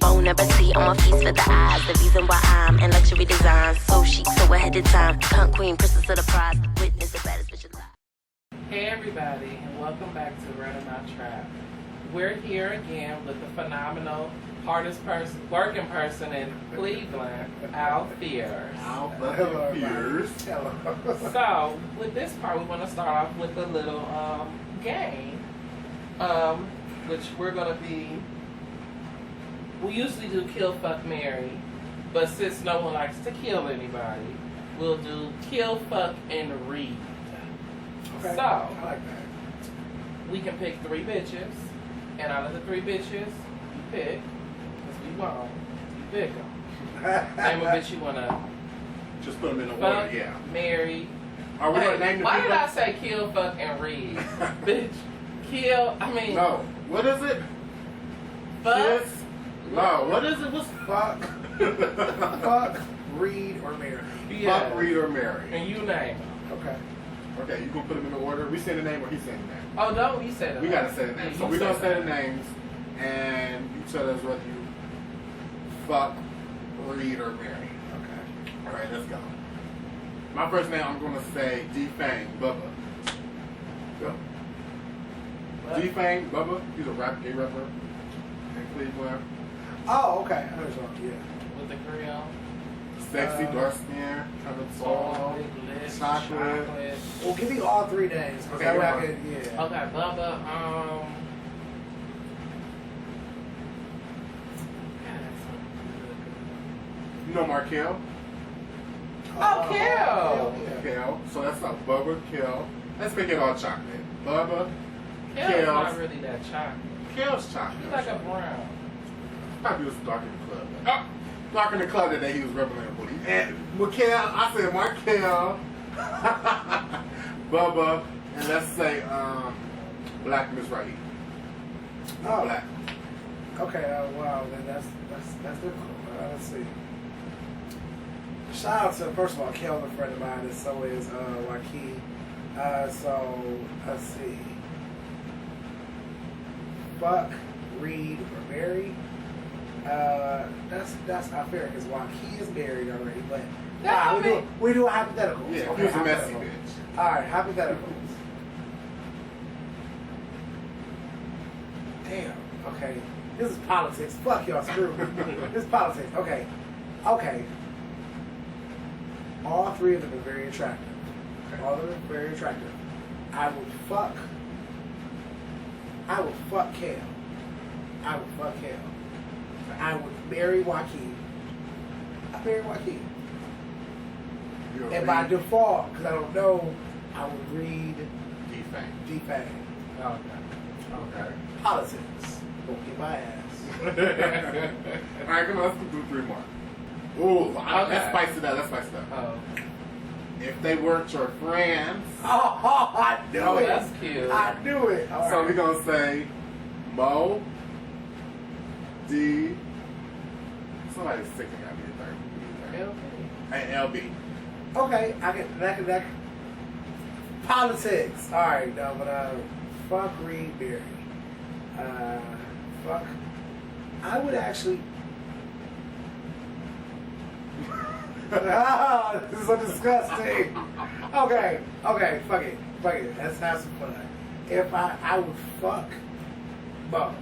Bon appetit, I'm a feast for the eyes. The reason why I'm in luxury design. So chic, so ahead of time. Cunt queen, princess of the prize. Witness the baddest bitch alive. Hey everybody, and welcome back to Running My Trap. We're here again with the phenomenal, hardest person, working person in Cleveland, Al Fears. Al fucking Fears. So, with this part, we want to start off with a little game, which we're going to be. We usually do kill, fuck, marry, but since no one likes to kill anybody, we'll do kill, fuck, and read. Okay. So, I like that. we can pick 3 bitches, and out of the 3 bitches, you pick, because we won't, you pick them. Name a bitch you want to Just put them in the fuck, order, yeah. marry. Are we going to name the Why people? did I say kill, fuck, and read? Bitch, kill, I mean, No. What is it? fuck. Kiss? No. What is it? What's Fuck, fuck, read, or marry. Yeah. fuck, read, or marry? And you name. Okay. Okay, you going to put them in the order? We say the name or he saying the name? Oh, no, you said it. We got to say the name. Yeah, So you we're going to said say the that. names, and you tell us whether you fuck, read, or marry. Okay. All right, let's go. My first name, I'm going to say D-Fang, Bubba. Go. What? D-Fang, Bubba. He's a gay rapper in Cleveland. Oh, okay. I know what you're talking about. With the Creole. Sexy, dark skin, kind of tall, Big lips, chocolate. Well, give me all 3 names. Okay, That way I come on. could, yeah. Okay, Bubba, God, that's so good. You know Markel? Oh, Kel. yeah. Kel. So that's not Bubba, Kel. Let's make it all chocolate. Bubba, Kel's Kel's. not really that chocolate. Kel's chocolate. He's like a brown. Probably was dark in the club. Oh, dark in the club that day he was representing booty. And Markel, I said Markel, Bubba, and let's say Black Miss Rahim. Oh. Black. Okay, wow, then that's difficult. Let's see. Shout out to, first of all, Kel's a friend of mine, and so is Joaquin. So, let's see. Fuck, read, or marry. That's not fair because Joaquin is married already, but Yeah, we do hypotheticals. Yeah, Okay, he was a messy hypotheticals. bitch. All right, hypotheticals. Damn. Okay. This is politics. Fuck y'all. Screw me. This is politics. Okay. Okay. All 3 of them are very attractive. All of them are very attractive. I would fuck Kel. I would fuck Kel. I would marry Joaquin. I'd marry Joaquin. You're And by default, because I don't know, I would read D-Fang. D-Fang. Okay. Politics. Don't get my ass. All right, come on, let's do 3 more. Ooh, Okay. let's spice it up. Let's spice it up. Oh. If they weren't your friends, Oh, I knew Oh, it. that's cute. I knew it. All so right. we're gonna say Mo, D. Somebody's sick and got me a third. LP. And LB. Okay, that can politics. All right, no, but fuck Reed Berry. Fuck. I would actually. This is so disgusting. Okay, fuck it. Let's have some fun. If I would fuck Bo,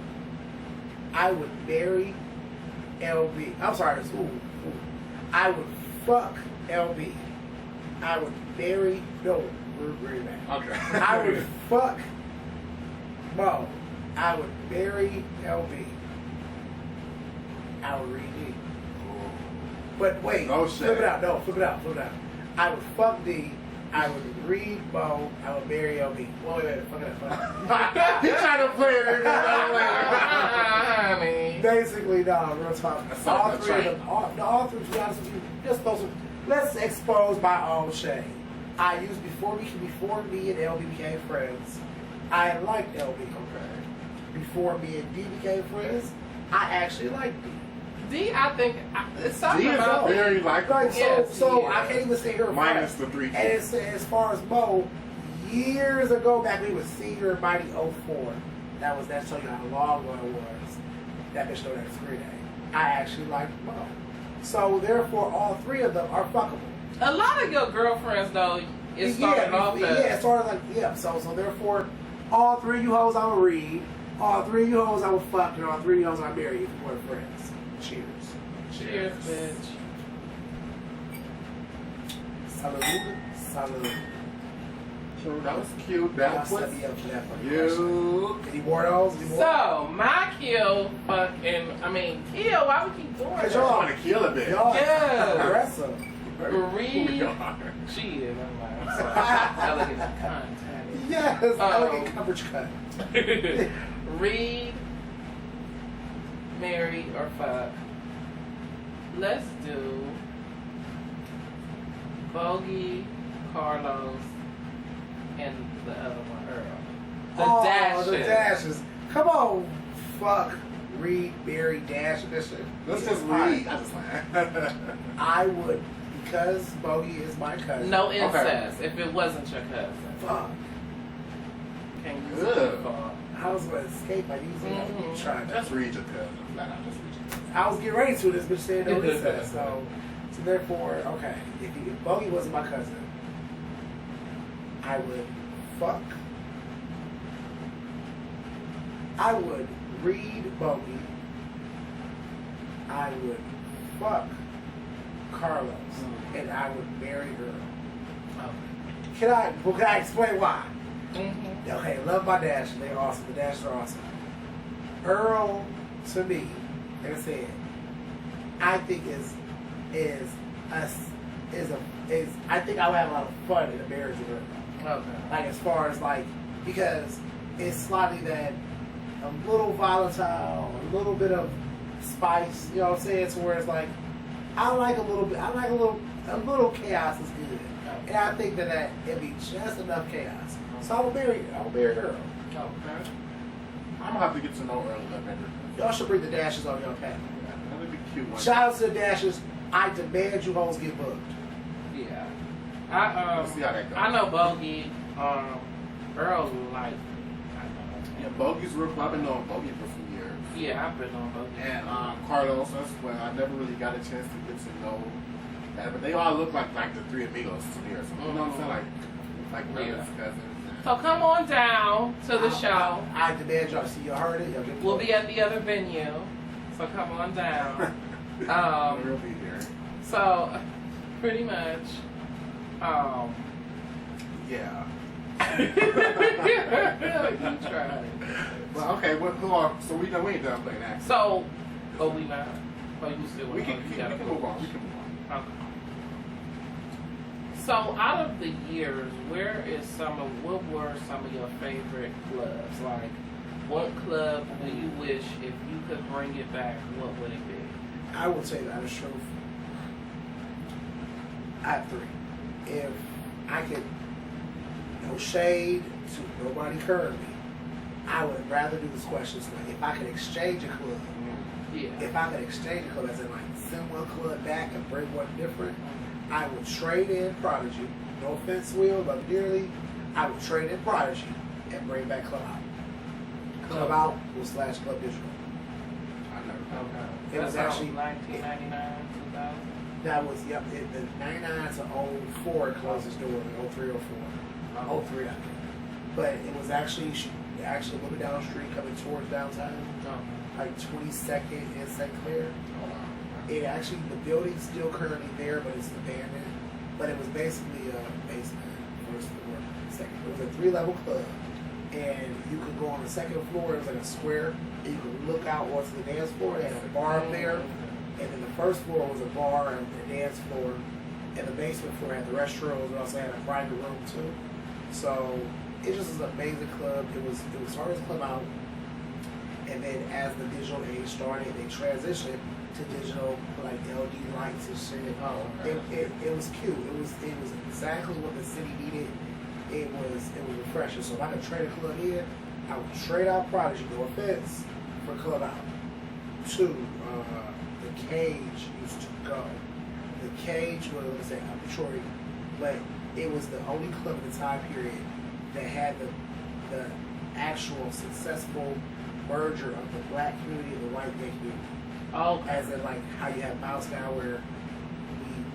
I would marry LB. I'm sorry, ooh. I would fuck LB. I would marry, no, we're very bad. Okay. I would fuck Mo. I would marry LB. I would read D. But wait, No flip it shade. out. No, flip it out. I would fuck D. I would read Mo. I would marry LB. Wait, fuck it up. He's trying to play it. Honey. Basically, no, real talk. That's All not 3 of right. them, all 3, to be honest with you, just those. Let's expose my own shame. Before me and LB became friends, I liked LB. Okay. Before me and D became friends, I actually liked D. D, I think, it's something D is about very likable. Like, Yes, so he I is. can't even sit here and Minus front. the 3 And kids. as far as Mo, years ago, back when he was senior in Mighty 04, that show you how long ago it was. That bitch know that it's Green Day. I actually like Mo. So therefore, all three of them are fuckable. A lot of your girlfriends, though, it started off as... Yeah, it started like, yeah. So therefore, all three of you hoes I would read. All three of you hoes I would fuck. And all three of you hoes I would marry if we were friends. Cheers. Cheers, bitch. Salud. Salud. That was cute. That Y'all was set me up for that fucking you. question. Any more of those? So, my kill, kill, why we keep doing Cause that? I want to kill a bit. Y'all Yes. aggressive. Reed. She is, I'm like, sorry. Elegant content. Yes, elegant coverage cut. Read, marry, or fuck. Let's do Bogey, Carlos, and the other one, Earl. The dashes. Come on, fuck, read, Barry, dash, this shit. Let's just read. I just like. I would, because Bogey is my cousin. No incest, if it wasn't your cousin. Fuck. Can't use it for. I was going to escape by using it. Trying to. Just read your cousin. Flat out, just read your cousin. I was getting ready to. This bitch said no incest. So therefore, okay. If Bogey wasn't my cousin, I would fuck. I would read Bogey. I would fuck Carlos, and I would marry her. Can I explain why? Mm-hmm. Okay, love my Dash. They're awesome. The Dashes are awesome. Earl, to me, like I said, I think I think I would have a lot of fun in a marriage with Earl. Okay. Like as far as like, because it's slightly that a little volatile, a little bit of spice, you know what I'm saying? So where it's like, I like a little chaos is good. And I think that it'd be just enough chaos. So I will marry Earl. Okay. I'm gonna have to get to know Earl a little better. Y'all should bring the Dashes on your panel. That would be cute. One. Shout out to the Dashes. I demand you hoes get booked. Yeah. Let's see how that goes. I know Bogey, Earl, like, Yeah, Bogey's real cool. I've been knowing Bogey for some years. yeah, I've been on Bogey. And Carlos, that's when I never really got a chance to get to know that. But they all look like the three amigos to me or something. You know what I'm saying? Like brothers, cousins. So come on down to the show. I demand y'all see y'all heard it. Y'all get We'll booked. be at the other venue. So come on down. We'll be here. So pretty much, Yeah. you tried. Well, okay. Who are? So we ain't done playing that. So, we not. Oh, you still We can move on. We can move on. Okay. So, out of the years, what were some of your favorite clubs? Like, what club do you wish, if you could bring it back, what would it be? I would say that is true. I have three. If I could, no shade to nobody currently, I would rather do this question so if I could exchange a club, Yeah. if I could exchange a club, as in like send one club back and bring one different, I would trade in Prodigy. No offense, Will, but dearly, I would trade in Prodigy and bring back Club Out. Club Out will / Club Digital. Okay. It was That's actually 1999, 2000. That was the 99 to 04 it closed its doors, 03, 04. 03, I think. But it was actually a little bit down the street coming towards downtown, like 22nd and St. Clair. It actually, the building's still currently there, but it's abandoned. But it was basically a basement, first floor, second. It was a 3-level club. And you could go on the second floor, it was like a square, and you could look out onto the dance floor. They had a bar up there. And then the first floor was a bar and the dance floor. And the basement floor had the restrooms. It also had a private room too. So it just was an amazing club. It was started as Club Out. And then as the digital age started, they transitioned to digital, like LED lights and shit. Oh, okay. It was cute. It was exactly what the city needed. It was refreshing. So if I could trade a club in, I would trade out Prodigy, no offense, for Club Out. 2, the Cage used to go. The Cage was arbitrary, but it was the only club in the time period that had the actual successful merger of the black community and the white gay community. Oh, As in like how you have Mouse now where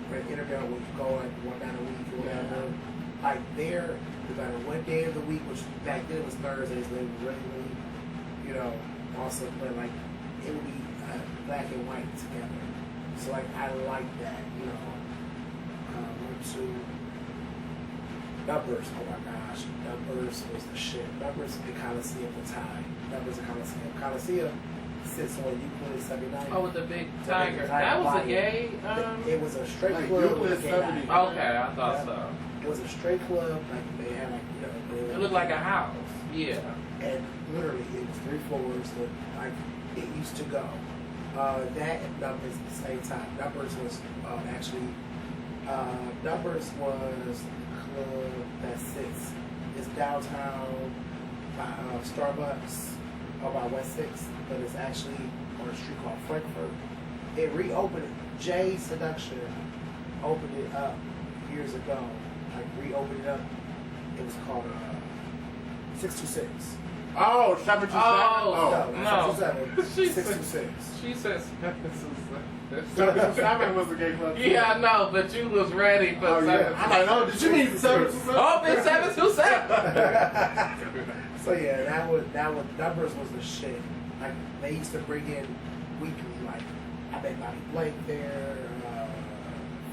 we interview when you go like one night a week or whatever. Like there, no matter what day of the week, which back then it was Thursdays, they were really, you know, also, but like it would be black and white together. So like I like that, you know. Went to Numbers. Oh my gosh, Numbers was the shit. Numbers in Coliseum the time. Numbers in Coliseum. Coliseum sits on Euclid 79. oh, with the big tiger. That was a gay. It was a straight Like, club. Euclid with a gay 79. night. Okay, I thought Yeah. so. It was a straight club. Like they had like It looked like a house. Yeah. and literally it was 3 floors. That, like it used to go. That and Numbers at the same time. Numbers was actually Numbers was the club that sits. It's downtown by Starbucks or by West 6th, but it's actually on a street called Frankfurt. It reopened it. Jay Seduction opened it up years ago. Like reopened it up. It was called 626. Oh, 727? Oh, No, no. 627. She 626. She says. 727 was the gay club. Yeah, I know, but you was ready for Oh, yeah. I'm like, oh, did you mean 727? Oh, it's 727. So yeah, that was Numbers was the shit. Like they used to bring in weekly, like I bet Bobby Blake there,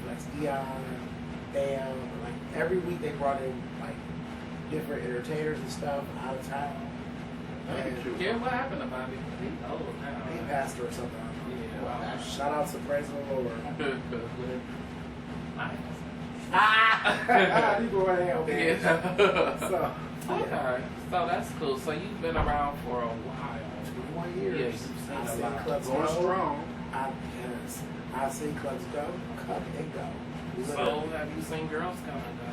Flex Dion, Bam. Like every week they brought in like different entertainers and stuff out of town. That'd be cute. Yeah, what happened to Bobby? He's old now. He passed or something. Yeah. Shout out to Praise the Lord. Ah! You going to hell, man. Yeah. So, Okay, so that's cool. So you've been around for a while. 21 years. Yeah, you've seen I've a seen lot. clubs Going go. strong. I've seen clubs go, come and go. So have you seen girls come and go?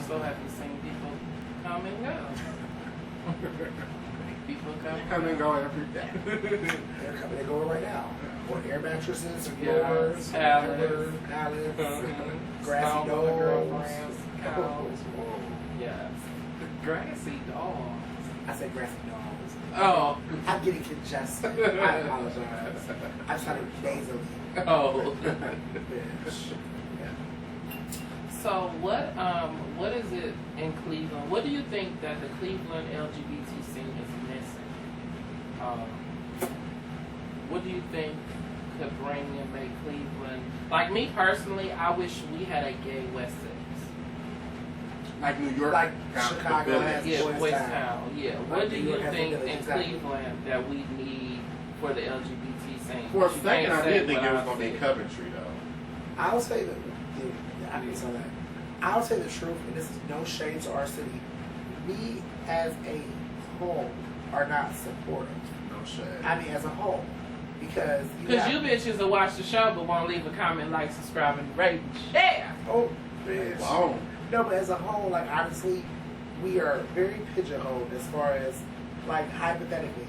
So have you seen people come and go? People Come and go every day. They're coming and going right now. On air mattresses, Yeah, floors, pallets. pallets, grassy Some of the dogs. girlfriends, cows. Yes. Grassy dogs. I said grassy dogs. Oh. I'm getting congested. I apologize. I'm trying to be nasally. Oh. Bitch. Yeah. So what is it in Cleveland? What do you think that the Cleveland LGBT scene is missing? What do you think could bring and make Cleveland, like me personally, I wish we had a gay West Six. Like New York. Like got Chicago the has- village. Yeah, Boys West Town. Town. Yeah. Like What do New you York has think the village, in exactly. Cleveland that we need for the LGBT scene? For a You second, can't I say did think what it was I going to be said. Coventry, though. I'll say that. I can say that. I'll say the truth, and this is no shade to our city. We, as a whole, are not supportive. No shade. I mean, as a whole, because Because you bitches will watch the show but won't leave a comment, like, subscribe, and rate, and share. Oh, bitch. Wow. No, but as a whole, like honestly, we are very pigeonholed as far as, like, hypothetically,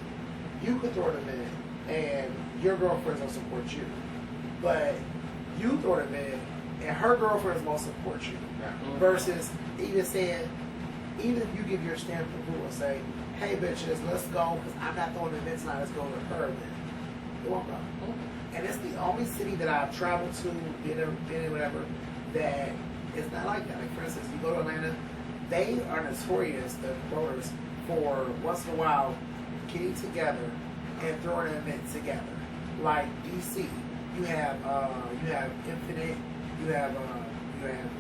you could throw an event and your girlfriends will support you, but you throw an event and her girlfriends won't support you. Versus even saying, even if you give your stamp of approval and say, hey bitches, let's go, because I'm not throwing an event tonight, let's go to her event. It won't go. And it's the only city that I've traveled to, been in whatever, that it's not like that. Like for instance, you go to Atlanta, they are notorious, the promoters, for once in a while getting together and throwing an event together. Like DC, you have Infinite, you have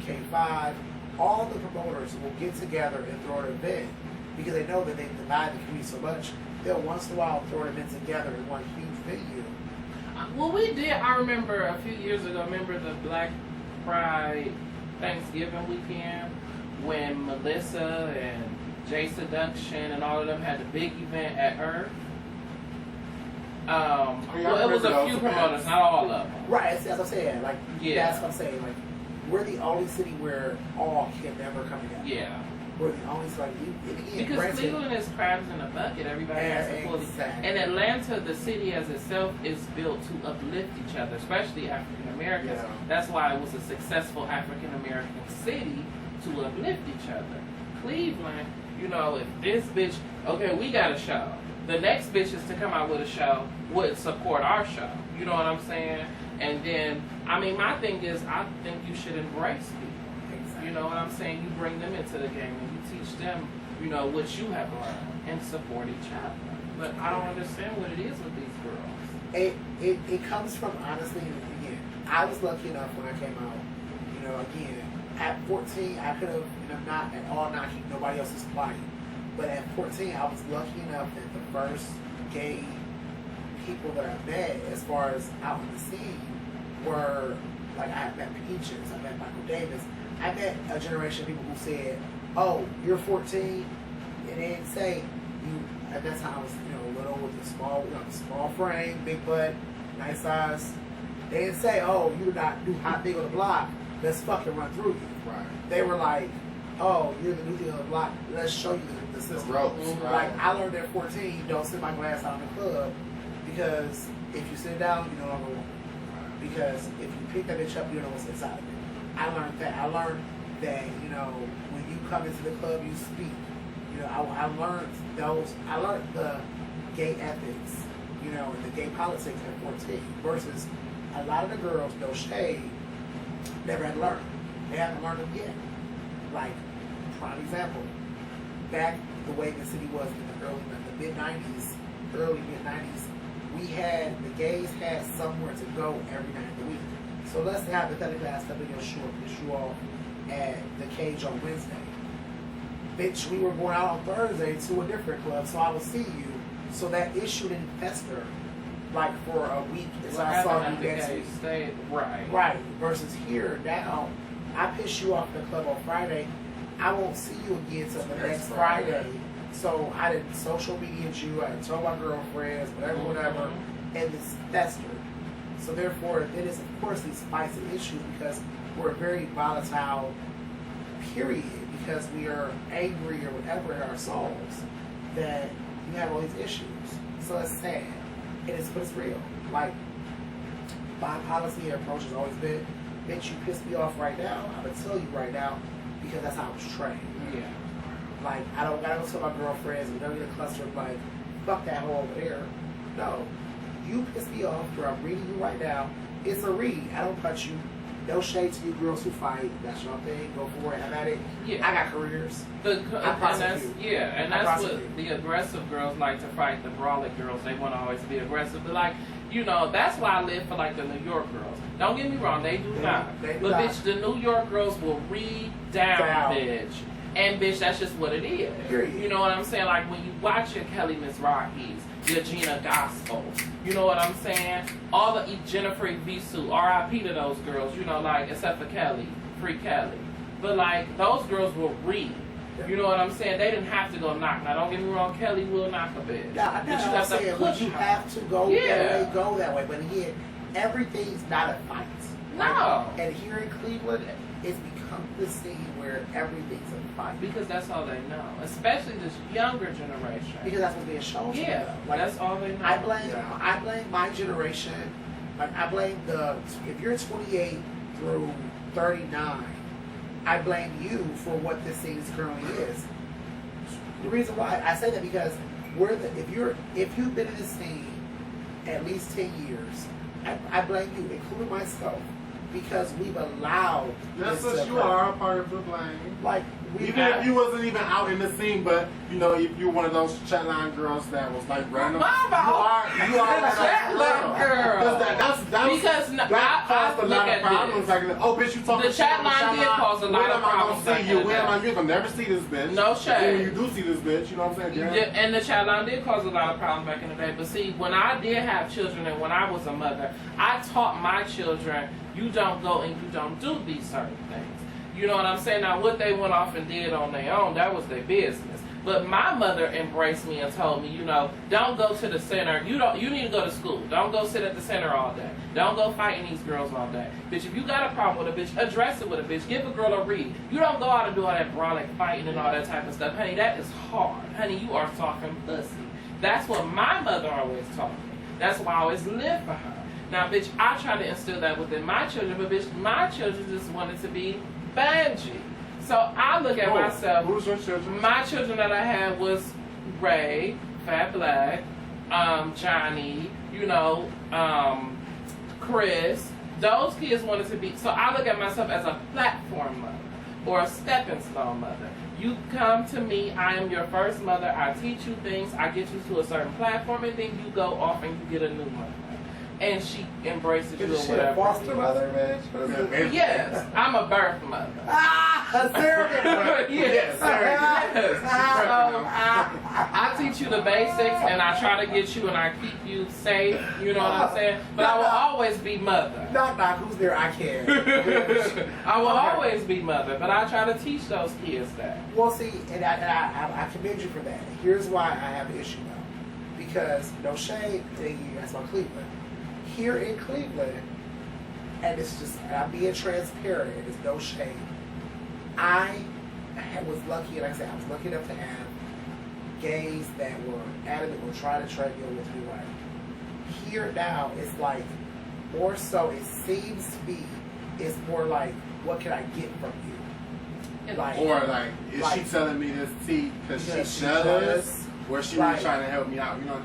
K5. All the promoters will get together and throw an event because they know that they divide the community so much. They'll once in a while throw an event together in one huge venue. Well, we did. I remember a few years ago. Remember the Black Pride Thanksgiving weekend when Melissa and Jay Seduction and all of them had the big event at Earth. Well, it was a few promoters, not all of them. Right, that's what I'm saying. Like, Yeah. that's what I'm saying. Like, we're the only city where all can never come together. Yeah. We're the only city. Like, again, Because granted, Cleveland is crabs in a bucket. Everybody has to fully. Exactly. And Atlanta, the city as itself, is built to uplift each other, especially African Americans. Yeah. That's why it was a successful African American city to uplift each other. Cleveland, you know, if this bitch, okay, we got a show. the next bitches to come out with a show would support our show. You know what I'm saying? And then, I mean, my thing is, I think you should embrace people. Exactly. You know what I'm saying? You bring them into the game and you teach them, you know, what you have learned and support each other. But I don't understand what it is with these girls. It comes from, honestly, again, I was lucky enough when I came out, you know, again, at 14, I could have, and I'm not at all knocking nobody else's plight, but at 14, I was lucky enough that the first gay people that I met, as far as out in the scene, were, like, I met Peaches, I met Michael Davis, I met a generation of people who said, oh, you're 14, and they didn't say, you, at that time I was, you know, little with a small, you know, small frame, big butt, nice eyes. They didn't say, oh, you're not new hot thing on the block, let's fucking run through you. Right. They were like, oh, you're the new thing on the block, let's show you the system. Ropes, Like, right. I learned at 14, don't sit my glass out in the club, because if you sit down, you no longer want it. Because if you pick that bitch up, you don't know what's inside of it. I learned that. I learned that, you know, when you come into the club, you speak. You know, I learned those. I learned the gay ethics, you know, and the gay politics at 14 versus a lot of the girls, no shade, never had learned. They haven't learned them yet. Like, prime example, back the way the city was in the mid-90s, early mid-90s, the gays had somewhere to go every night of the week. So let's say hypothetically I step in your shoe off at the Cage on Wednesday. Bitch, we were going out on Thursday to a different club, so I will see you. So that issue didn't fester like for a week until I saw you next week. Right. Versus here now, I piss you off at the club on Friday, I won't see you again till the next Friday. So I didn't social media you, I didn't tell my girlfriends, whatever, and it's festered. So therefore, it is of course these fights and issues because we're a very volatile period because we are angry or whatever in our souls that you have all these issues. So it's sad. But it's real. Like, my policy and approach has always been, bitch, you piss me off right now, I'm gonna tell you right now because that's how I was trained. Yeah. Like, I don't gotta go tell my girlfriends and they're in a cluster of like, fuck that hoe over there. No. You piss me off where I'm reading you right now. It's a read. I don't punch you. No shade to you girls who fight. That's your thing. Go for it. Have at it. Yeah. I got careers. And that's what the aggressive girls like to fight. The brolic girls, they want to always be aggressive. But like, you know, that's why I live for like the New York girls. Don't get me wrong, they do not. But bitch, the New York girls will read down, bitch. And bitch, that's just what it is. Period. You know what I'm saying? Like when you watch your Kelly Mizrahis, your Gina Gospel, you know what I'm saying? All the Jennifer Visu, R.I.P. to those girls, you know, like except for Kelly, free Kelly. But like those girls will read. You know what I'm saying? They didn't have to go knock. Now don't get me wrong, Kelly will knock a bitch. Nah, but you have to push you her. have to go that way, go that way. But again, everything's not a fight. No. And here in Cleveland, it's become the scene where everything's a fight. Because that's all they know, especially this younger generation. Because that's what's being shown to them. Like, that's all they know. I blame my generation. Like I blame if you're 28 through 39, I blame you for what this scene currently is. The reason why I say that because if you've been in this scene at least 10 years, I blame you, including myself. Because we've allowed yes, this to you are a part of the blame. Like even if you wasn't even out in the scene, but you know, if you're one of those chatline girls that was like random, you are the chatline girl. That's because that caused a lot of problems. This. Like, oh, bitch, you talking the chatline did cause a lot of problems. When am I gonna see you? When am I? You're gonna never see this bitch. No shade. When you do see this bitch, you know what I'm saying? Yeah. And the chatline did cause a lot of problems back in the day. But see, when I did have children and when I was a mother, I taught my children. You don't go and you don't do these certain things. You know what I'm saying? Now, what they went off and did on their own, that was their business. But my mother embraced me and told me, you know, don't go to the center. You need to go to school. Don't go sit at the center all day. Don't go fighting these girls all day. Bitch, if you got a problem with a bitch, address it with a bitch. Give a girl a read. You don't go out and do all that brolic fighting and all that type of stuff. Honey, that is hard. Honey, you are talking pussy. That's what my mother always taught me. That's why I always lived for her. Now, bitch, I try to instill that within my children, but bitch, my children just wanted to be Banji. So I look at myself. Who's your children? My children that I had was Ray, Fat Black, Johnny, Chris. Those kids wanted to be, so I look at myself as a platform mother or a stepping stone mother. You come to me, I am your first mother, I teach you things, I get you to a certain platform, and then you go off and you get a new mother. And she embraces you or Is she a whatever. foster mother, bitch? What is it? Yes, I'm a birth mother. A surrogate mother. Yes. Yes. So I teach you the basics and I try to get you and I keep you safe, you know what I'm saying? But I will always be mother. Knock, knock, who's there? I can't. I will always be mother, but I try to teach those kids that. Well, see, and I commend you for that. Here's why I have an issue though. Because, no shade, that's my Cleveland. Here in Cleveland, and it's just, and I'm being transparent, and it's no shame. I was lucky, and like I said, I was lucky enough to have gays that were adamant or trying to trade me with me right. Here now, it's like, more so, it seems to be, it's more like, what can I get from you? Like, or like, is she telling me this tea because she's jealous, or she really trying to help me out? You know.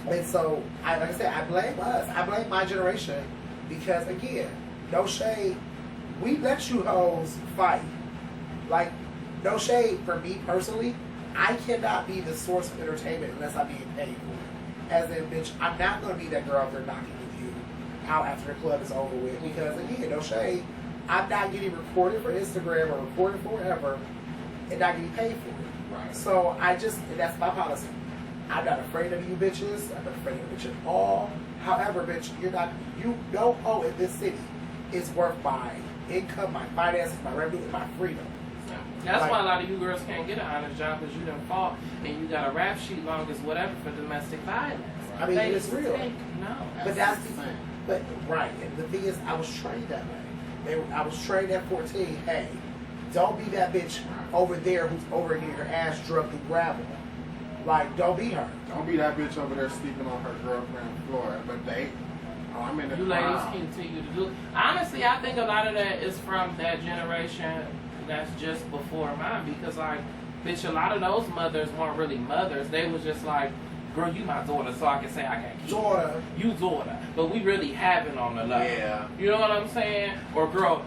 And so, like I said, I blame us. I blame my generation because, again, no shade. We let you hoes fight. Like, no shade for me personally. I cannot be the source of entertainment unless I'm being paid for it. As in, bitch, I'm not going to be that girl out there knocking with you out after the club is over with. Because, again, no shade. I'm not getting recorded for Instagram or recorded for whatever and not getting paid for it. Right. So, and that's my policy. I'm not afraid of you bitches. I'm not afraid of bitch at all. However, bitch, you no hoe in this city is worth my income, my finances, my revenue, and my freedom. That's why a lot of you girls can't get an honest job because you done fought and you got a rap sheet long as whatever for domestic violence. I mean, it's real. No. But that's right. And the thing is, I was trained that way. I was trained at 14. Hey, don't be that bitch over there who's over here, her ass drugged through gravel. Like, don't be her. Don't be that bitch over there sleeping on her girlfriend's floor. But I'm in the you ladies continue to do. Honestly, I think a lot of that is from that generation that's just before mine. Because, like, bitch, a lot of those mothers weren't really mothers. They was just like, girl, you my daughter, so I can say I got kids. Daughter. You daughter. But we really haven't on the level. Yeah. You know what I'm saying? Or, girl,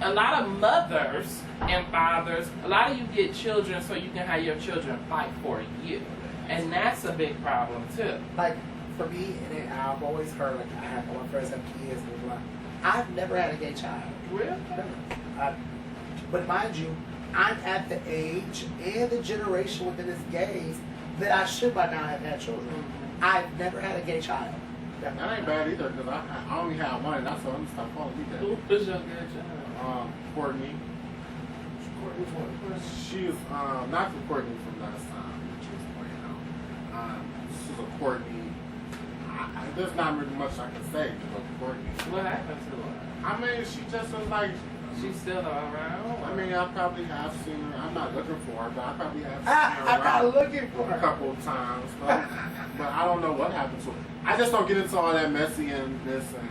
a lot of mothers and fathers, a lot of you get children so you can have your children fight for you. And that's a big problem, too. Like, for me, and I've always heard, like, I have all my friends have kids, and blah, blah. I've never had a gay child. Really? But mind you, I'm at the age and the generation within this gays that I should by now have had children. Mm-hmm. I've never had a gay child. That ain't bad either, because I only had one, and that's why I'm gonna stop calling me that. Who was your good child? Courtney. Which one? She was not the Courtney from last time, which was pointing out. She was a Courtney. There's not really much I can say about Courtney. What happened to her? I mean, she just was like. She's still around? I mean, I probably have seen her. I'm not looking for her, but I probably have seen her I'm not around looking for a her. couple of times. But I don't know what happened to her. I just don't get into all that messy and this and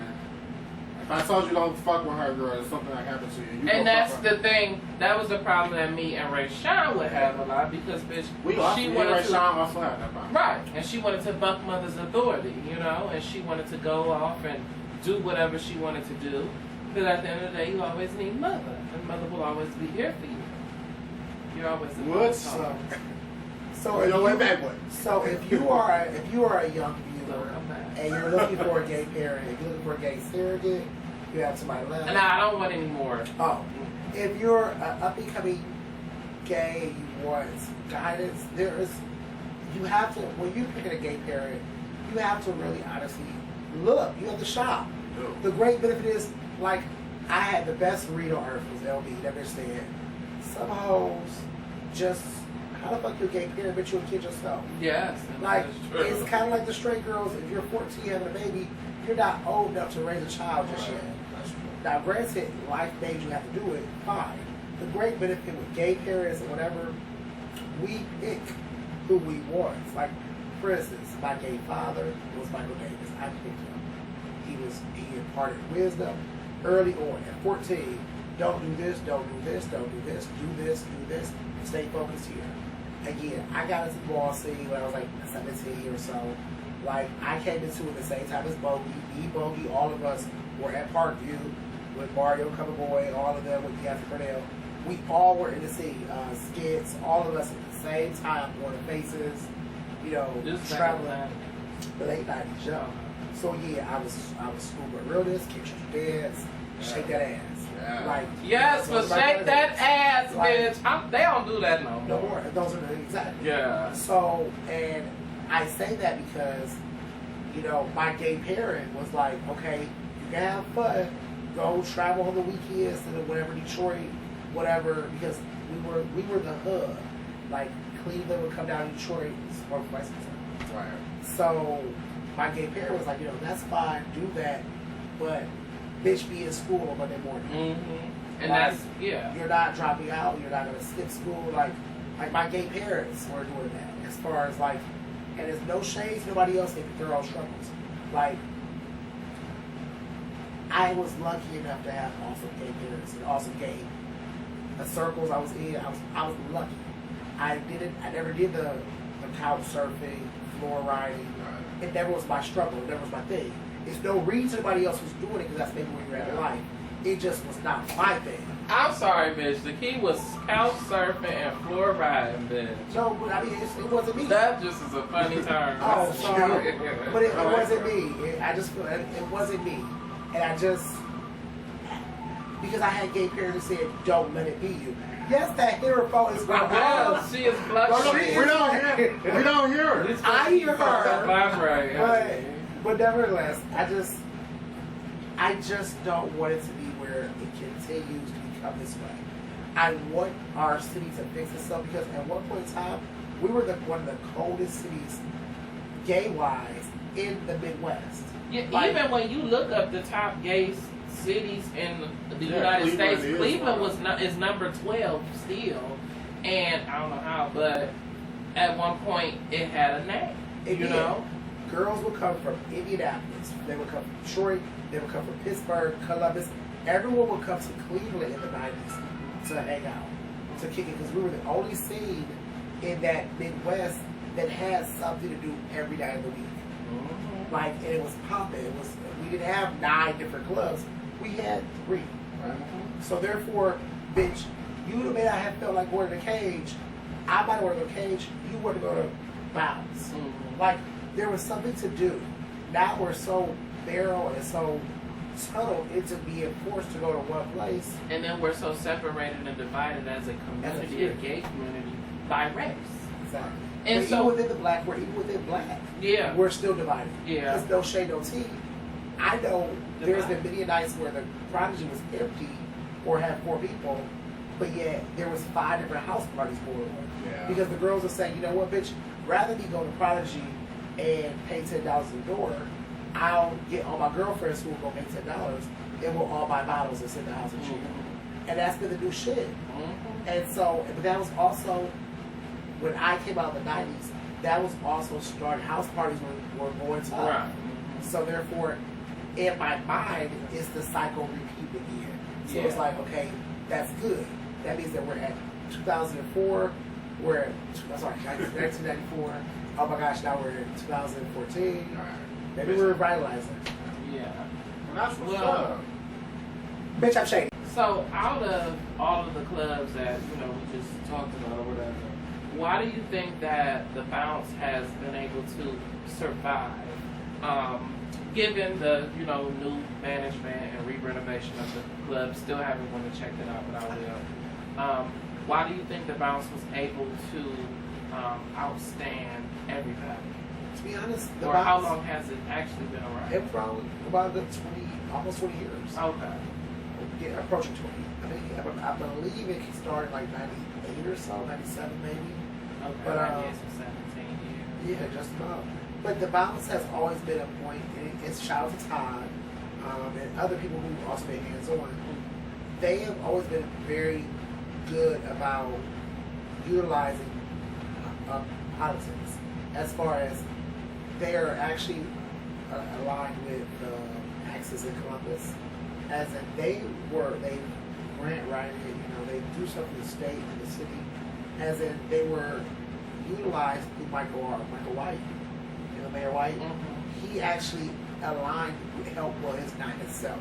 if I told you don't fuck with her, girl, it's something that happened to you. And that's the thing. That was the problem that me and Ray Sean would have a lot because, bitch, she wanted to. Sean also had that problem. Right, and she wanted to buck mother's authority, and she wanted to go off and do whatever she wanted to do. Because at the end of the day, you always need mother, and mother will always be here for you. You're always the What? So if you are a young viewer and you're looking for a gay parent, if you're looking for a gay surrogate, you have somebody left. And I don't want any more. Oh, if you're an up and coming gay, you want guidance. You have to, when you're picking a gay parent, you have to really honestly look. You have to shop. The great benefit is, like, I had the best read on earth was LB. Never said some hoes just, how the fuck you a gay parent, but you a kid yourself. Yes. Like, it's kind of like the straight girls. If you're 14 having a baby, you're not old enough to raise a child just yet. Now, granted, life made you have to do it, fine. The great benefit with gay parents and whatever, we pick who we want. It's like, for instance, my gay father was Michael Davis. I picked him. He imparted wisdom early on. At 14, don't do this, don't do this, don't do this, do this, stay focused here. again, I got into the ball scene when I was like 17 or so. Like, I came into it the same time as Bogey, me, Bogey, all of us were at Parkview with Mario Coverboy, all of them with Deontay Cornell. We all were in the scene, skits, all of us at the same time, on the faces, you know, This traveling. The late 90s, yeah. So yeah, I was school, but realness, kick your dance, shake that ass. Yeah. Like, Yes, but shake that ass, Like- bitch. They don't do that no no more. more. Those are the exactly. Yeah. So, and I say that because, you know, my gay parent was like, okay, you can have fun, go travel on the weekends to whatever Detroit, whatever, because we were the hub. Like Cleveland would come down to Detroit, smoke bicycles. Right. So my gay parent was like, you know, that's fine, do that, but bitch, be in school on Monday morning. Mm-hmm. And Like, that's, yeah. You're not dropping out. You're not gonna skip school. Like my gay parents were doing that. As far as like, and there's no shades. Nobody else thinking their own struggles. Like I was lucky enough to have awesome gay parents and awesome gay circles I was in. I was lucky. I never did the couch surfing, floor riding. It never was my struggle. It never was my thing. It's no reason anybody else was doing it because that's maybe where you're at in life. It just was not my thing. I'm sorry, bitch. The key was couch surfing and floor riding, bitch. No, but I mean, it wasn't me. That just is a funny term. Oh, sorry. But it wasn't me. I just feel it wasn't me. And I just, because I had gay parents that said, don't let it be you. Yes, that hair phone is going Well, she is blushing. We don't hear. We don't hear her. It's I hear her. Vibrate. But nevertheless, I just don't want it to be where it continues to become this way. I want our city to fix itself because at one point in time, we were one of the coldest cities, gay-wise, in the Midwest. Yeah, Like, even when you look up the top gay cities in the United Cleveland States, Cleveland is number 12 still, and I don't know how, but at one point it had a name. It you did. know, girls would come from Indianapolis, they would come from Detroit, they would come from Pittsburgh, Columbus. Everyone would come to Cleveland in the 90s to hang out, to kick it, because we were the only scene in that Midwest that had something to do every night of the week. mm-hmm. Like, and it was popping. We didn't have 9 different clubs. We had 3. So therefore, bitch, you may not have felt like going to the cage. I might want to go to the cage. You want to go to Bounce. Mm-hmm. Like, there was something to do. Now we're so narrow and so tunneled into being forced to go to one place. And then we're so separated and divided as a community, a gay community, by race. Exactly. And But so- even within the black, even within black, Yeah. we're still divided. Yeah. There's no shade, no tea. I know there's been many nights where the Prodigy was empty or had 4 people, but yet there was 5 different house parties going on. Yeah. Because the girls are saying, you know what, bitch, rather me go to Prodigy and pay $10 a door, I'll get all my girlfriends who will go pay $10 and we'll all buy bottles and sit in the house and chill. Mm-hmm. And that's been the new shit. Mm-hmm. And so, but that was also, when I came out in the 90s, that was also starting, house parties were going to up. Right. So therefore, in my mind, it's the cycle repeat again. So it's Yeah. like, okay, that's good. That means that we're at 2004, we're at, I'm sorry, 1994. Oh my gosh, now we're in 2014. Maybe we're revitalizing. Yeah. And that's what's Well, up. Bitch, I'm shady. So out of all of the clubs that we just talked about or whatever, why do you think that the Bounce has been able to survive, given the new management and re-renovation of the club? Still haven't went and checked it out, but I will. Why do you think the Bounce was able to outstand everybody? To be honest, the Or how Bounce, long has it actually been around? it probably about a good 20, almost 20 years. Okay. Yeah, approaching 20. I mean, I believe it started like 98 or so, 97 maybe. Okay. But, Yes, for 17 years. Yeah, just about. But the Bounce has always been a point, and it's shout out to Todd and other people who also been hands-on. They have always been very good about utilizing politics, as far as they are actually aligned with Axis in Columbus, as in they grant writing, they do stuff for the state and the city, as in they were utilized through Michael White, Mayor White. Mm-hmm. He actually aligned with it's not himself,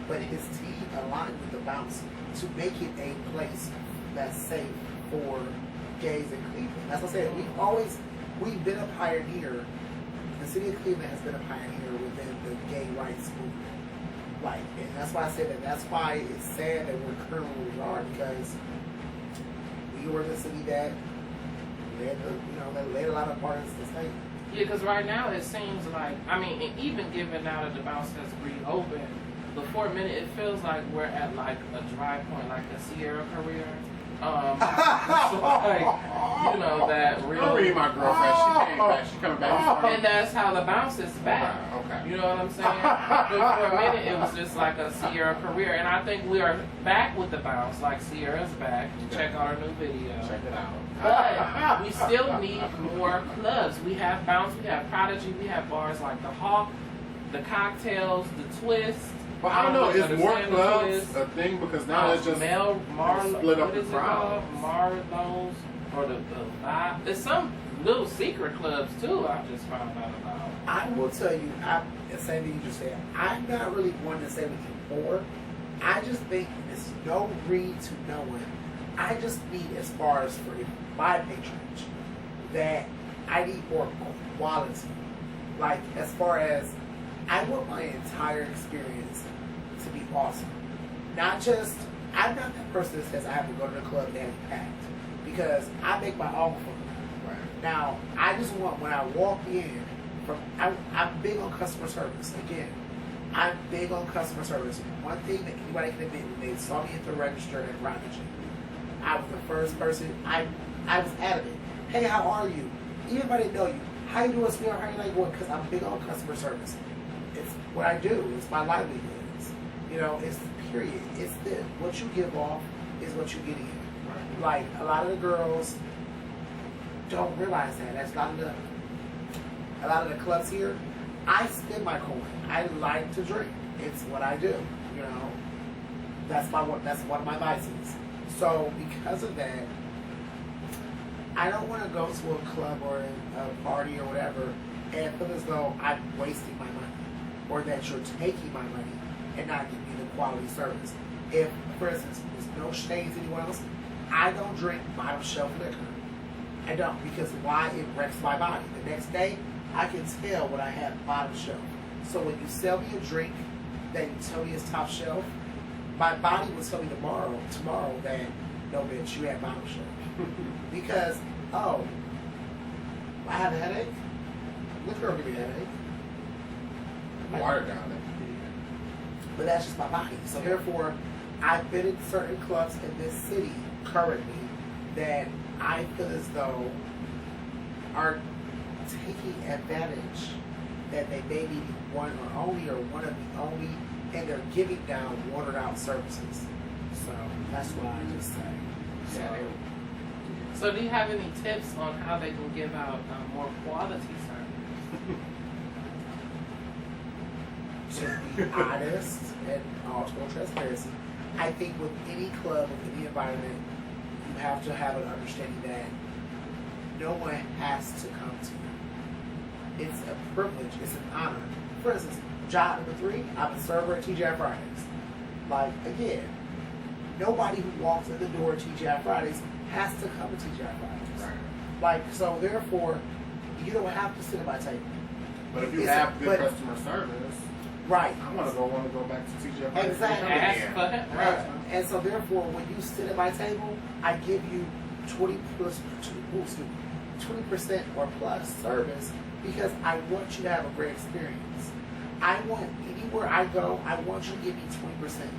but his team aligned with the bounce to make it a place that's safe for gays in Cleveland. That's what I said. We've been a pioneer. The city of Cleveland has been a pioneer within the gay rights movement. Like, and that's why I say that. That's why it's sad that we're currently where we are, because we were the city that led a lot of parts of the state. Yeah, because right now it seems like, I mean, and even given now that the bounce has reopened, before a minute it feels like we're at like a dry point, like a Sierra career. So like, that real. I'll read my girlfriend. She came back. She coming back. And that's how the bounce is back. Okay. You know what I'm saying? But for a minute it was just like a Sierra career, and I think we are back with the bounce. Like Sierra's back. Check out our new video. Check it out. But we still need more clubs. We have Bounce, we have Prodigy, we have bars like the Hawk, the Cocktails, the Twist. But I don't know, is more clubs Twist. a thing? Because now it's just split up the crowd. Marlowe's or the Vibe. There's some little secret clubs too I just found out about. I will tell you, the same thing you just said. I'm not really one to say with you more. I just think there's no read to no one. I just need, as far as for my patronage, that I need more quality. Like, as far as, I want my entire experience to be awesome. Not just, I'm not that person that says I have to go to the club and have it packed. Because I make my own fun. Right. Now, I just want, when I walk in, I'm big on customer service. Again, I'm big on customer service. One thing that anybody can admit, when they saw me at the register at Prodigy, I was the first person, I was adamant. Hey, how are you? Even if I didn't know you, how you doing, sweetheart? How you like going? Because I'm big on customer service. It's what I do. It's my livelihood. It's period. It's what you give off is what you get in. Right. Like, a lot of the girls don't realize that. That's not enough. A lot of the clubs here, I spend my coin. I like to drink. It's what I do. That's one of my vices. So because of that, I don't want to go to a club or a party or whatever and feel as though I'm wasting my money, or that you're taking my money and not giving me the quality service. If, for instance, there's no shade to anyone else, I don't drink bottom shelf liquor. I don't, because why? It wrecks my body. The next day, I can tell what I have bottom shelf. So when you sell me a drink that you tell me is top shelf, my body will tell me tomorrow that, no bitch, you had bottom shelf. Because, I have a headache? Liquor will give me a headache. Water down there. But that's just my body. So therefore, I've been in certain clubs in this city currently that I feel as though are taking advantage that they may be one of the only, and they're giving down watered out services. So that's what I just say. So do you have any tips on how they can give out more quality service? To be honest and ultimate transparency, I think with any club, with any environment, you have to have an understanding that no one has to come to you. It's a privilege, it's an honor. For instance, job number 3, I'm a server at TGI Fridays. Like, again, nobody who walks in the door at TGI Fridays has to come to TGI Fridays. Right. Like, so therefore, you don't have to sit at my table. But if you have good customer service, right. I want to go back to TGI Fridays. Exactly. Right. And so therefore, when you sit at my table, I give you 20% or plus service, because I want you to have a great experience. I want, anywhere I go, I want you to give me 20%.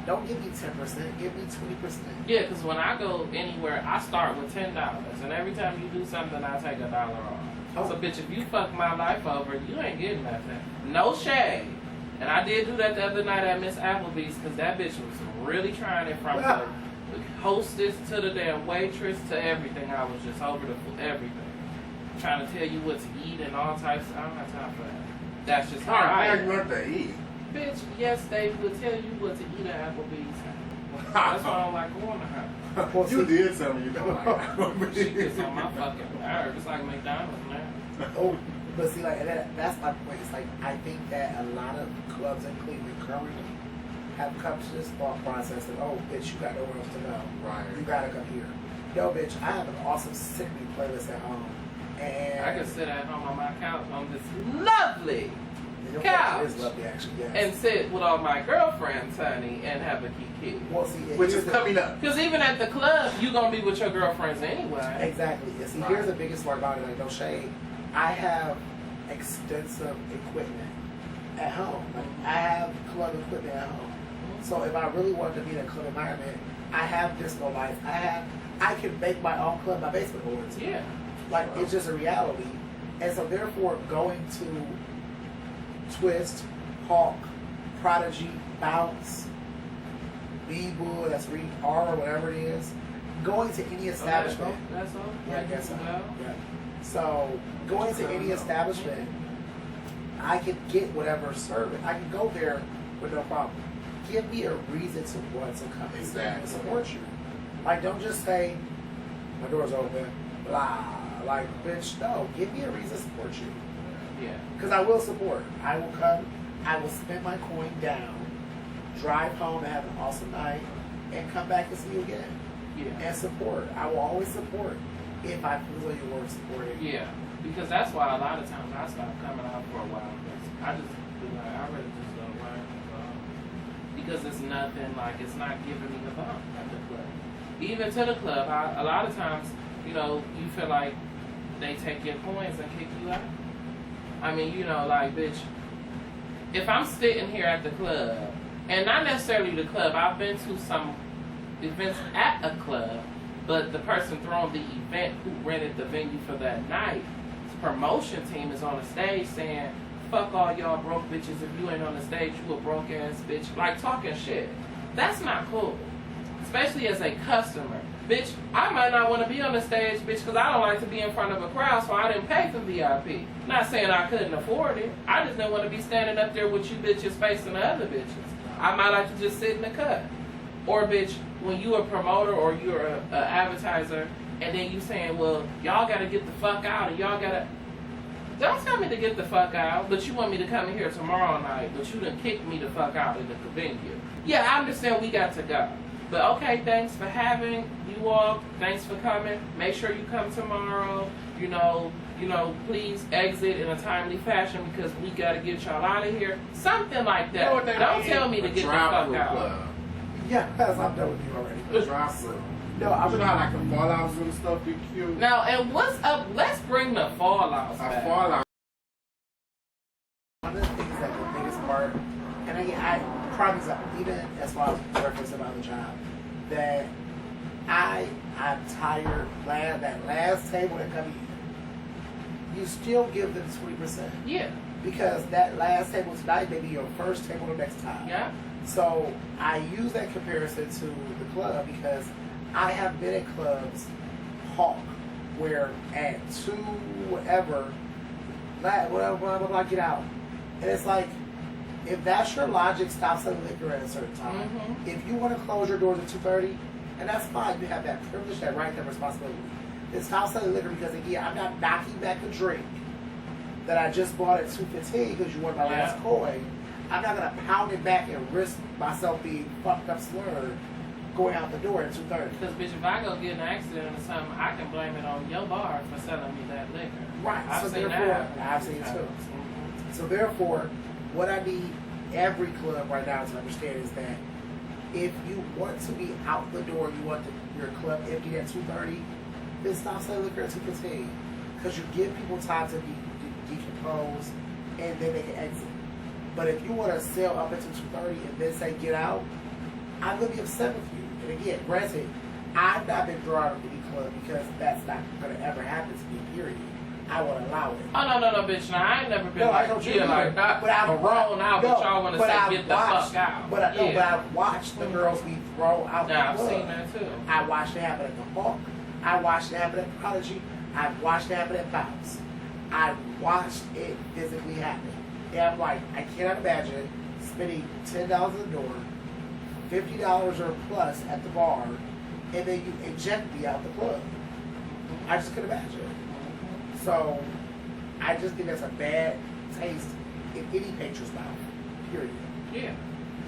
Don't give me 10%, give me 20%. Yeah, because when I go anywhere, I start with $10, and every time you do something, I take $1 off. Oh. So, bitch, if you fuck my life over, you ain't getting nothing. No shade. And I did do that the other night at Miss Applebee's, because that bitch was really trying it from the hostess to the damn waitress to everything. I was just over the everything. Trying to tell you what to eat and all types. I don't have time for that. That's just how I How am. you want to eat? Bitch, yes, they will tell you what to eat at Applebee's. That's why I don't like going to her. Well, You see- did tell me you don't like She it. gets on my fucking nerve. It's like McDonald's now. Oh, but see, like that's my point. It's like I think that a lot of clubs in Cleveland currently have come to this thought process that, oh, bitch, you got nowhere else to go. Right. You gotta come here. Yo, bitch, I have an awesome sickening playlist at home, and I can sit at home on my couch on this lovely your couch. playlist is lovely, actually. Yes. and sit with all my girlfriends, honey, and have a kiki. well, see, Which here's is coming up. Because even at the club, you gonna be with your girlfriends anyway. Exactly. And see, here's the biggest part about it. Like, no shade. I have extensive equipment at home. Like, I have club equipment at home. So if I really wanted to be in a club environment, I have disco lights. I can make my own club, my basement boards. Yeah. Like, it's just a reality. And so therefore, going to Twist, Hawk, Prodigy, Bounce, B-Bull, that's Reed R, whatever it is, going to any establishment. That's all. Yeah, I guess so. Well, Yeah. So going to any establishment, I can get whatever service. I can go there with no problem. Give me a reason to want to come and Exactly. support you. Like, don't just say, my door's open, blah. Like, bitch, no. Give me a reason to support you. Yeah. Because I will support. I will come. I will spend my coin down, drive home and have an awesome night, and come back and see you again. Yeah. And support. I will always support if I feel you're worth supporting. Yeah. Because that's why a lot of times I stopped coming out for a while. I just be like, I really just don't learn. Because it's nothing, like, it's not giving me the bump at the club. Even to the club, a lot of times, you know, you feel like they take your coins and kick you out. I mean, you know, like, bitch, if I'm sitting here at the club, and not necessarily the club, I've been to some events at a club, but the person throwing the event who rented the venue for that night, his promotion team is on the stage saying, fuck all y'all broke bitches, if you ain't on the stage, you a broke ass bitch. Like, talking shit. That's not cool. Especially as a customer. Bitch, I might not want to be on the stage, bitch, because I don't like to be in front of a crowd, so I didn't pay for VIP. Not saying I couldn't afford it. I just didn't want to be standing up there with you bitches facing the other bitches. I might like to just sit in the cut. Or, bitch, when you a promoter or you're a advertiser, and then you saying, well, y'all got to get the fuck out, and y'all got to... Don't tell me to get the fuck out, but you want me to come in here tomorrow night, but you done kicked me the fuck out of the venue. Yeah, I understand we got to go. But okay, thanks for having you all. Thanks for coming. Make sure you come tomorrow. You know, please exit in a timely fashion because we got to get y'all out of here. Something like that. You know what they Don't mean? tell me to A get the fuck drive-through out. club. Yeah, because I'm done with you already. A drive-through. No, I'm You know how like the fallouts and stuff be cute? Now, and what's up? Let's bring the fallouts A back. fallout. One of the things that the biggest part, and again, I promise, even as far as reference about the job, that I'm tired. That last table that come in, you still give them 20%. Yeah. Because that last table tonight may be your first table the next time. Yeah. So I use that comparison to the club because I have been at clubs, Hawk, where at 2 whatever, whatever, I get out. And it's like, if that's your logic, stop selling liquor at a certain time. Mm-hmm. If you want to close your doors at 2:30, and that's fine, you have that privilege, that right, that responsibility. Then stop selling liquor because again, I'm not knocking back a drink that I just bought at $2.15 because you wanted my last coin. I'm not gonna pound it back and risk myself being fucked up slurred going out the door at 2:30. Because, bitch, if I go get in an accident or something, I can blame it on your bar for selling me that liquor. Right. I've So seen therefore, that. I've seen it too. Mhm. So therefore, what I need every club right now to understand is that if you want to be out the door, you want your club empty at 2:30, then stop selling liquor at 2:15 because you give people time to decompose and then they can exit. But if you want to sell up until 2:30 and then say get out, I'm gonna be upset with you. And again, granted, I've not been drawn to any club because that's not gonna ever happen to me. Period. I won't allow it. Oh, no, bitch. Now, I ain't never been No, I like, don't yeah, like that. But I've grown out, but y'all want to say I've get the watched, fuck out. But yeah. I've watched the girls be thrown out Yeah, I've the club. seen that too. I watched it happen at the Hawk. I watched it happen at Prodigy. I've watched it happen at Bounce. I watched it physically happen. And I'm like, I cannot imagine spending $10 at the door, $50 or plus at the bar, and then you eject me out the club. I just couldn't imagine. So, I just think that's a bad taste in any patron's mouth. Period. Yeah.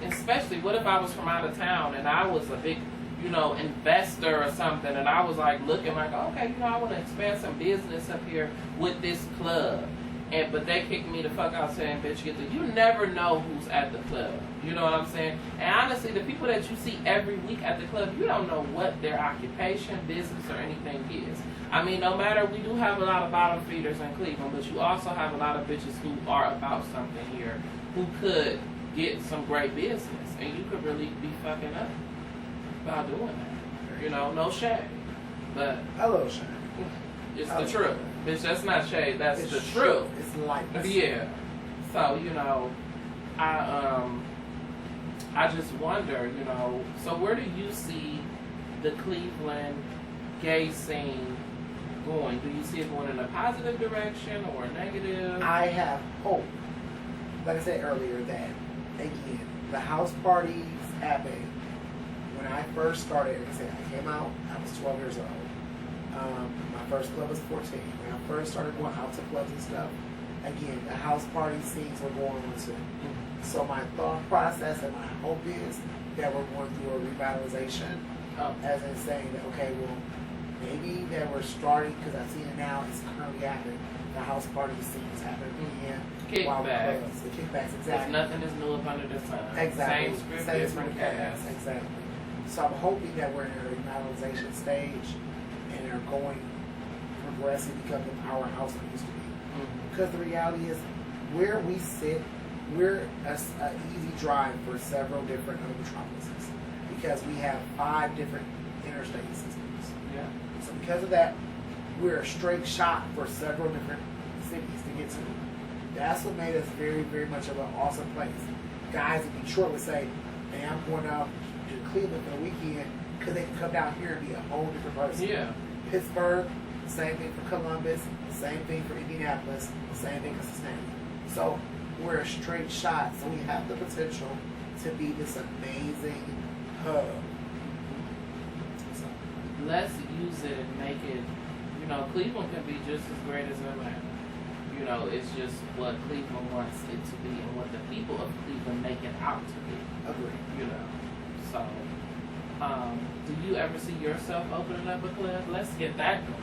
Especially, what if I was from out of town and I was a big, investor or something, and I was like looking like, okay, I want to expand some business up here with this club. But they kicked me the fuck out saying, bitch, you never know who's at the club. You know what I'm saying? And honestly, the people that you see every week at the club, you don't know what their occupation, business, or anything is. I mean, no matter, we do have a lot of bottom feeders in Cleveland, but you also have a lot of bitches who are about something here, who could get some great business, and you could really be fucking up by doing that. No shade. But a little shade. It's the truth. Bitch, that's not shade, that's it's the true. truth. It's like Yeah. So, I just wonder, so where do you see the Cleveland gay scene going? Do you see it going in a positive direction or a negative? I have hope. Like I said earlier, that again, the house parties happened when I first started. Like I said, I came out, I was 12 years old. My first club was 14. When I first started going out to clubs and stuff, again, the house party scenes were going on too. Mm-hmm. So my thought process and my hope is that we're going through a revitalization, as in saying that, okay, well, maybe that we're starting, because I've seen it now, it's currently happening. The house party scenes happening again. Kickbacks. The kickbacks, exactly. There's nothing is new up under the sun. Exactly. Same script, Same different cast. Exactly. So I'm hoping that we're in a revitalization stage and are going progressively become the powerhouse we used to be. Because the reality is, where we sit, we're an easy drive for several different other metropolises, because we have 5 different interstate systems. Yeah. So because of that, we're a straight shot for several different cities to get to. That's what made us very, very much of an awesome place. Guys in Detroit would say, man, I'm going out to Cleveland for the weekend, because they can come down here and be a whole different person. Yeah. Pittsburgh, same thing for Columbus, same thing for Indianapolis, same thing for Cincinnati. So we're a straight shot. So we have the potential to be this amazing hub. So, Let's use it and make it, Cleveland can be just as great as Atlanta. It's just what Cleveland wants it to be and what the people of Cleveland make it out to be. agree. So, do you ever see yourself opening up a club? Let's get that going.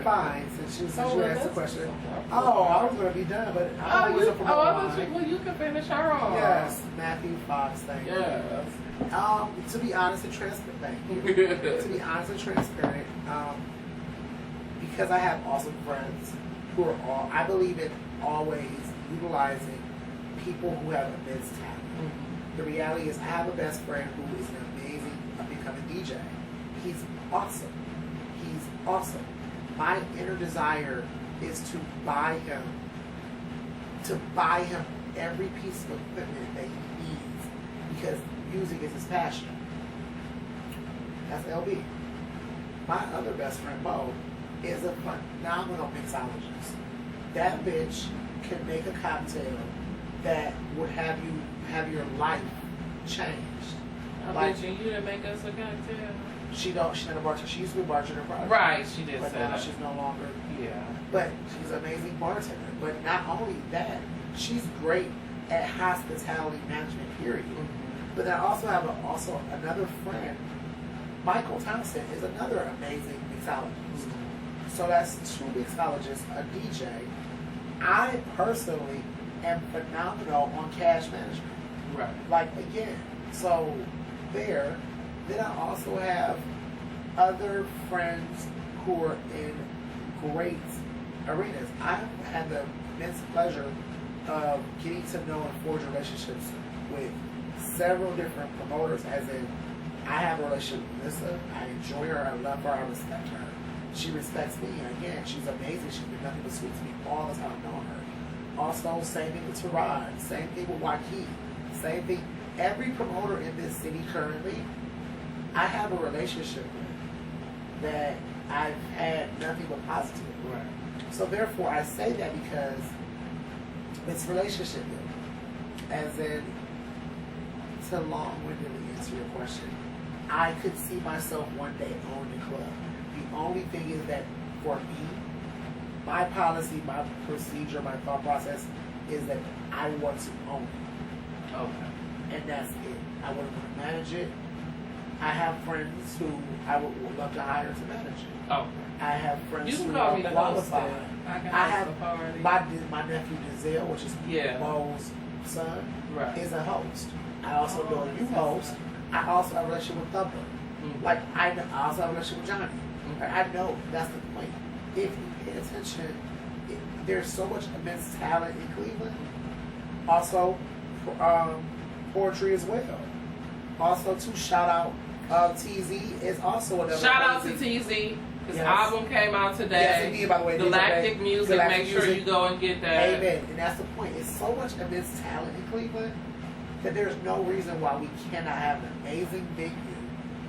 Fine, since you asked the that's- question. Oh, I was going to be done, but I Oh, was up for well, you can finish our own. Yes, Matthew Fox, thank you. Yes. To be honest and transparent, thank you. To be honest and transparent, because I have awesome friends who are all, I believe in always utilizing people who have immense talent. Mm-hmm. The reality is, I have a best friend who is an amazing up-and-coming DJ. He's awesome. He's awesome. My inner desire is to buy him every piece of equipment that he needs, because music is his passion. That's LB. My other best friend, Mo, is a phenomenal mixologist. That bitch can make a cocktail that would have your life changed. I bet you didn't make us a cocktail. She's not a bartender. She used to be a bartender prior. Right, she did But say now that. she's no longer. Yeah. But she's an amazing bartender. But not only that, she's great at hospitality management, period. Mm-hmm. But then I also have another friend, Michael Thompson, is another amazing mixologist. So that's 2 mixologists, a DJ. I personally am phenomenal on cash management. Right. Like, again, so there. Then I also have other friends who are in great arenas. I've had the immense pleasure of getting to know and forge relationships with several different promoters, as in, I have a relationship with Lisa. I enjoy her. I love her. I respect her. She respects me. And again, she's amazing. She's been nothing but sweet to me all the time I've known her. Also, same thing with Tarad. Same thing with Joaquin. Same thing. Every promoter in this city currently, I have a relationship with that I've had nothing but positive. Right. So therefore, I say that because it's relationship building. As in, to long-windedly answer your question, I could see myself one day owning a club. The only thing is that for me, my policy, my procedure, my thought process is that I want to own it. Okay. And that's it. I wouldn't want to manage it. I have friends who I would love to hire to manage it. Oh. I have friends You can who call are me the host. qualified. I can I host the party. have my nephew Denzel, which is Yeah. Mo's son, Right. is a host. I also Oh, know you that's host. awesome. I also have a relationship with Thumper. Mhm. Like I also have a relationship with Johnny. Mhm. Like, I know that's the point. If you pay attention, there's so much immense talent in Cleveland. Also, poetry as well. Also, to shout out TZ is also another. Shout out to amazing- TZ. His Yes. album came out today. Yes, indeed, by the way, Galactic Music. Galactic Make sure Music. you go and get that. Amen. And that's the point. It's so much immense talent in Cleveland that there's no reason why we cannot have an amazing venue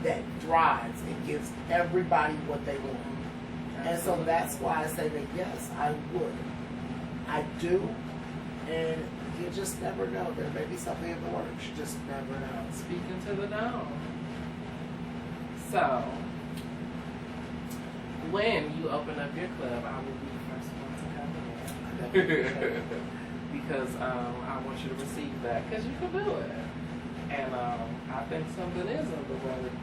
that thrives and gives everybody what they want. And so that's why I say that yes, I would. I do. And you just never know. There may be something in the works. You just never know. Speaking to the dome. So, when you open up your club, I will be the first one to come in. Because I want you to receive that, because you can do it. And I think something is in the works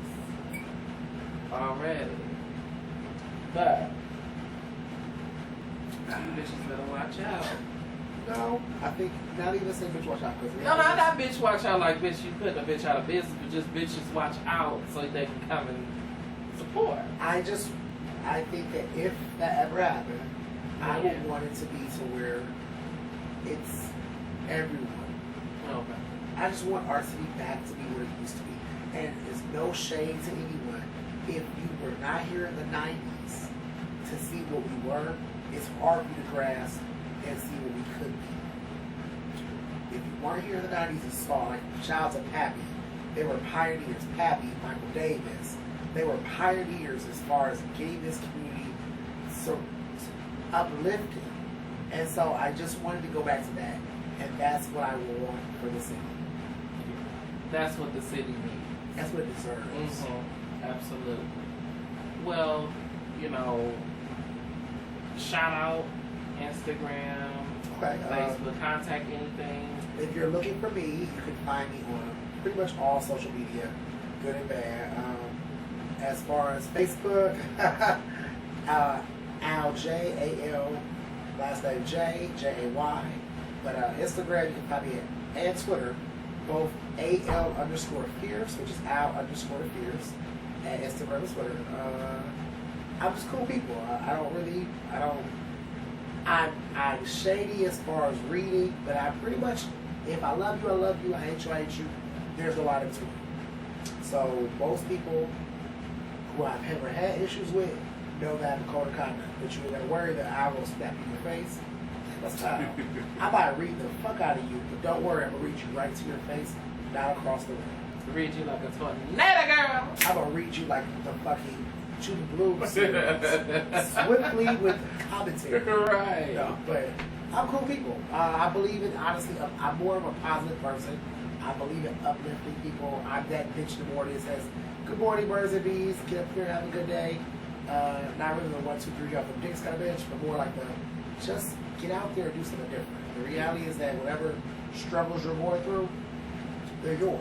already. But, you bitches better watch out. No, I think not even say bitch watch out. No, not bitch watch out like bitch, you putting a bitch out of business, but just bitches watch out so they can come and support. I think that if that ever happened, I Yeah. would want it to be to where it's everyone. Okay. I just want art to be back to be what it used to be. And it's no shade to anyone. If you were not here in the 90s to see what we were, it's hard for you to grasp and see what we could be. If you weren't here in the 90s and saw, like, Childs of Pappy, they were pioneers. Pappy, Michael Davis, they were pioneers as far as getting this community so uplifting. And so I just wanted to go back to that. And that's what I want for the city. That's what the city needs. That's what it deserves. Mm-hmm. Absolutely. Well, you know, shout out Instagram, Okay. Facebook, contact anything. If you're looking for me, you can find me on pretty much all social media, good and bad. As far as Facebook, Al J A L, last name J J-A-Y. But Instagram, you can find me and Twitter, both AL_Fierce, which is Al_Fierce, and Instagram and Twitter. I'm just cool people. I'm shady as far as reading, but I pretty much, if I love you, I love you. I hate you, I hate you. There's a lot in between. So most people who I've ever had issues with know that I'm a code of conduct. But you ain't gotta worry that I will snap in your face. That's fine. I might read the fuck out of you, but don't worry, I'm gonna read you right to your face, not across the room. Read you like a tornado, girl. I'm gonna read you like the fucking Judy Blues series, swiftly with commentary. Right. No, but I'm cool people. I believe in, honestly, I'm more of a positive person. I believe in uplifting people. I'm that bitch in the morning that says, good morning, birds and bees. Get up here, have a good day. Not really the 1, 2, 3 off the dicks kind of bitch, but more like the just get out there and do something different. The reality is that whatever struggles you're going through, they're yours.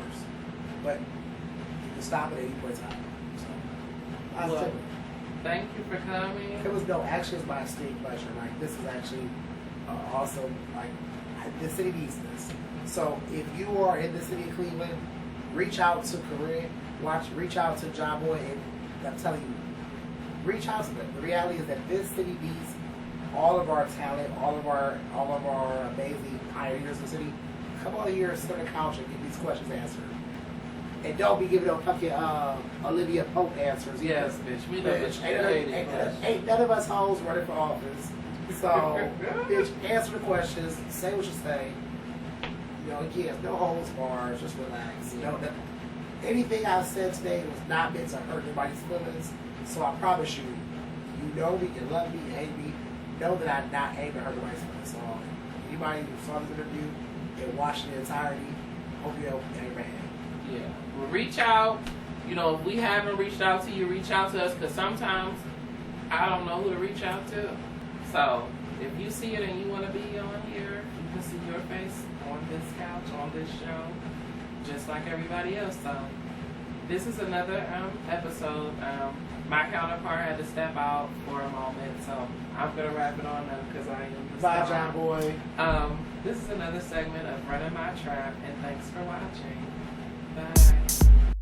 But you can stop at any point in time. So, Well, thank you for coming. it was actually it's my esteemed pleasure. Like, this is actually awesome. Like, the city needs this. So if you are in the city of Cleveland, reach out to Corinne, reach out to John Boy, and I'm telling you, reach out to them. The reality is that this city needs all of our talent, all of our amazing pioneers in the city. Come on here, sit on the couch, and get these questions answered. And don't be giving them fucking Olivia Pope answers. Yes, bitch. We know that you Ain't none of us hoes running for office. So, bitch, answer the questions, say what you say. You know, again, no holds bars, just relax. You know, anything I said today was not meant to hurt anybody's feelings. So I promise you, you know me, you love me, you hate me, know that I'm not aiming to hurt anybody's feelings. So anybody who saw this interview, and watch the entirety. Hope you ain't mad. Yeah. Well, reach out. You know, if we haven't reached out to you, reach out to us, because sometimes I don't know who to reach out to. So if you see it and you want to be on here, you can see your face on this couch, on this show, just like everybody else. So this is another episode. My counterpart had to step out for a moment, so I'm going to wrap it on up because I am the Bye, star. John Boy. This is another segment of Running My Trap, and thanks for watching. Bye.